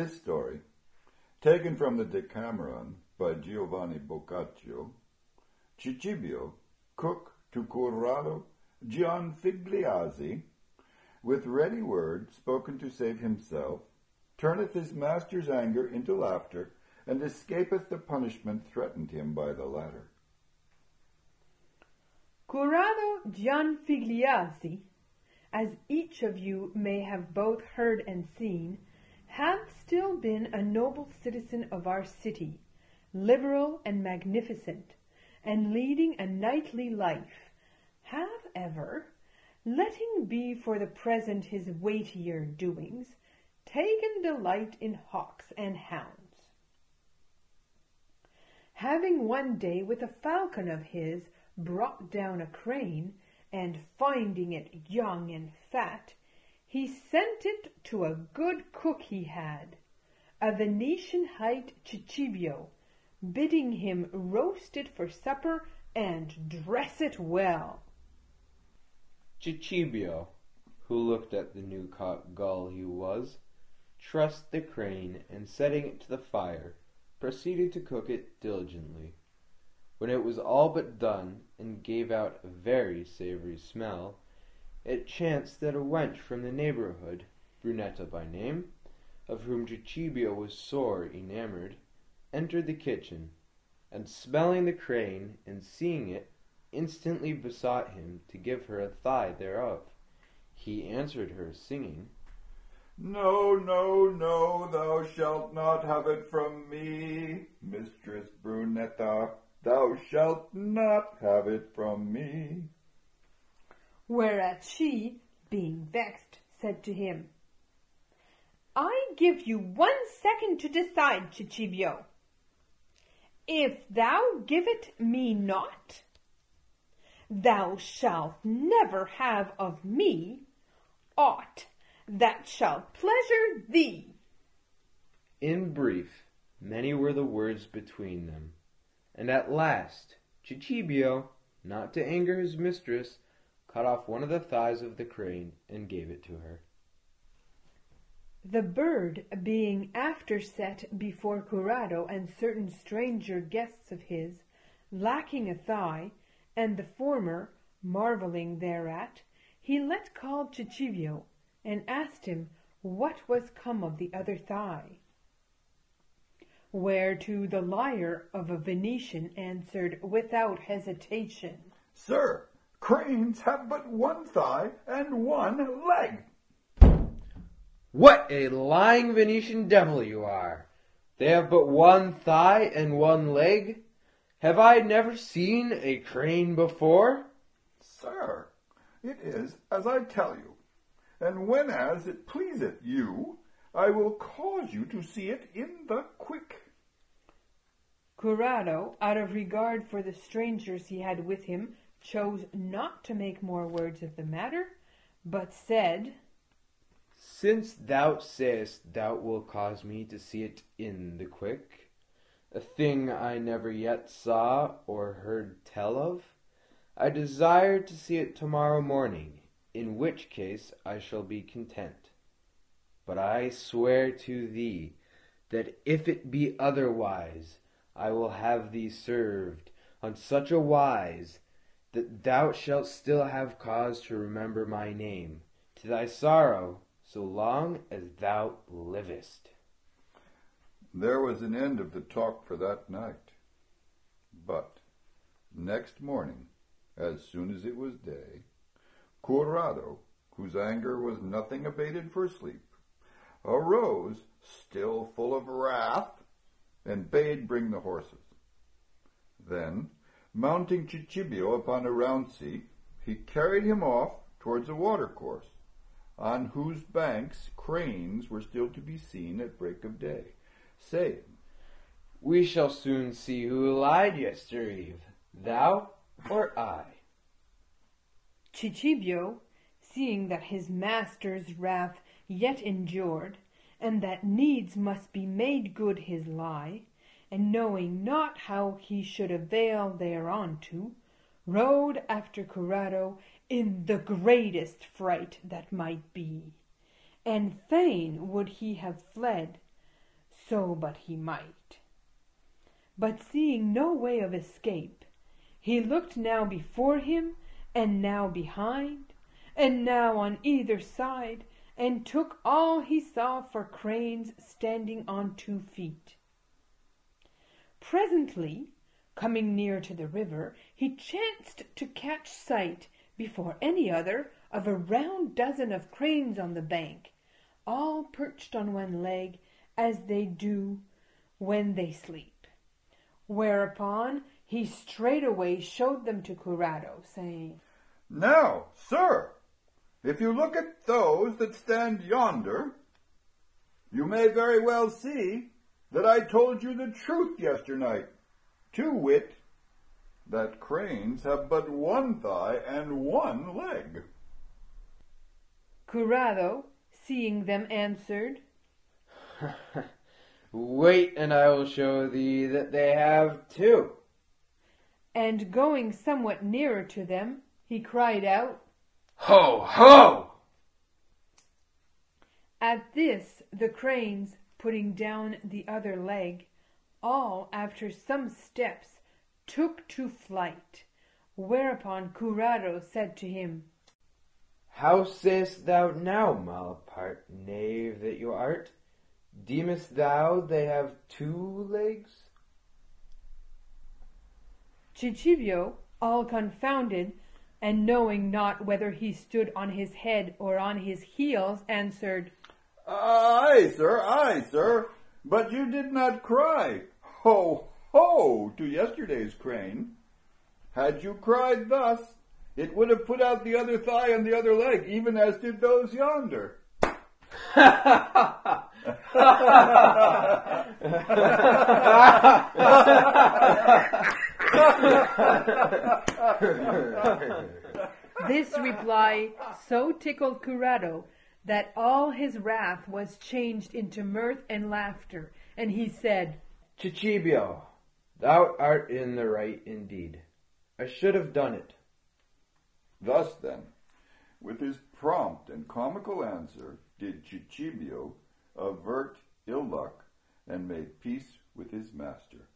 This story, taken from the DeCameron by Giovani Boccacio, Chichibio, cook to Corrado Gianfigliazzi, with ready word spoken to save himself, turneth his master's anger into laughter, and escapeth the punishment threatened him by the latter. Corrado Gianfigliazzi, as each of you may have both heard and seen, hath still been a noble citizen of our city, liberal and magnificent, and leading a knightly life, have ever, letting be for the present his weightier doings, taken delight in hawks and hounds. Having one day with a falcon of his brought down a crane, and finding it young and fat, he sent it to a good cook he had, a Venetian hight Chichibio, bidding him roast it for supper and dress it well. Chichibio, who looked at the new-caught gull he was, trussed the crane, and setting it to the fire, proceeded to cook it diligently. When it was all but done, and gave out a very savory smell, it chanced that a wench from the neighborhood, Brunetta by name, of whom Chichibio was sore enamored, entered the kitchen, and smelling the crane, and seeing it, instantly besought him to give her a thigh thereof. He answered her, singing, No, no, no, thou shalt not have it from me, Mistress Brunetta, thou shalt not have it from me. Whereat she, being vexed, said to him, I give you 1 second to decide, Chichibio. If thou give it me not, thou shalt never have of me aught that shall pleasure thee. In brief, many were the words between them, and at last Chichibio, not to anger his mistress, cut off one of the thighs of the crane and gave it to her. The bird being after set before Corrado and certain stranger guests of his, lacking a thigh, and the former marvelling thereat, he let call Chichibio, and asked him what was come of the other thigh. Whereto the liar of a Venetian answered without hesitation, Sir, cranes have but 1 thigh and 1 leg. What a lying Venetian devil you are! They have but 1 thigh and 1 leg? Have I never seen a crane before? Sir, it is as I tell you, and whenas it pleaseth you, I will cause you to see it in the quick. Corrado, out of regard for the strangers he had with him, chose not to make more words of the matter, but said, Since thou sayest thou wilt cause me to see it in the quick, a thing I never yet saw or heard tell of, I desire to see it tomorrow morning, in which case I shall be content. But I swear to thee that if it be otherwise, I will have thee served on such a wise that thou shalt still have cause to remember my name, to thy sorrow, so long as thou livest. There was an end of the talk for that night. But next morning, as soon as it was day, Corrado, whose anger was nothing abated for sleep, arose, still full of wrath, and bade bring the horses. Then, mounting Chichibio upon a round seat, he carried him off towards a watercourse, on whose banks cranes were still to be seen at break of day, saying, We shall soon see who lied yestereve, thou or I. Chichibio, seeing that his master's wrath yet endured, and that needs must be made good his lie, and knowing not how he should avail thereunto, rode after Corrado in the greatest fright that might be, and fain would he have fled, so but he might. But seeing no way of escape, he looked now before him, and now behind, and now on either side, and took all he saw for cranes standing on 2 feet. Presently, coming near to the river, he chanced to catch sight, before any other, of a round dozen of cranes on the bank, all perched on one leg, as they do when they sleep. Whereupon he straightway showed them to Corrado, saying, "Now, sir, if you look at those that stand yonder, you may very well see that I told you the truth yesternight, to wit, that cranes have but 1 thigh and 1 leg." Corrado, seeing them, answered, "Wait, and I will show thee that they have 2. And going somewhat nearer to them, he cried out, "Ho, ho!" At this the cranes, putting down the other leg, all after some steps took to flight. Whereupon Corrado said to him, "How sayest thou now, malapart knave that you art? Deemest thou they have 2 legs?" Chichibio, all confounded, and knowing not whether he stood on his head or on his heels, answered, Aye, sir, but you did not cry, 'Ho, ho!' to yesterday's crane. Had you cried thus, it would have put out the other thigh and the other leg, even as did those yonder." This reply so tickled Corrado that all his wrath was changed into mirth and laughter, and he said, "Chichibio, thou art in the right indeed. I should have done it." Thus, then, with his prompt and comical answer, did Chichibio avert ill luck and made peace with his master.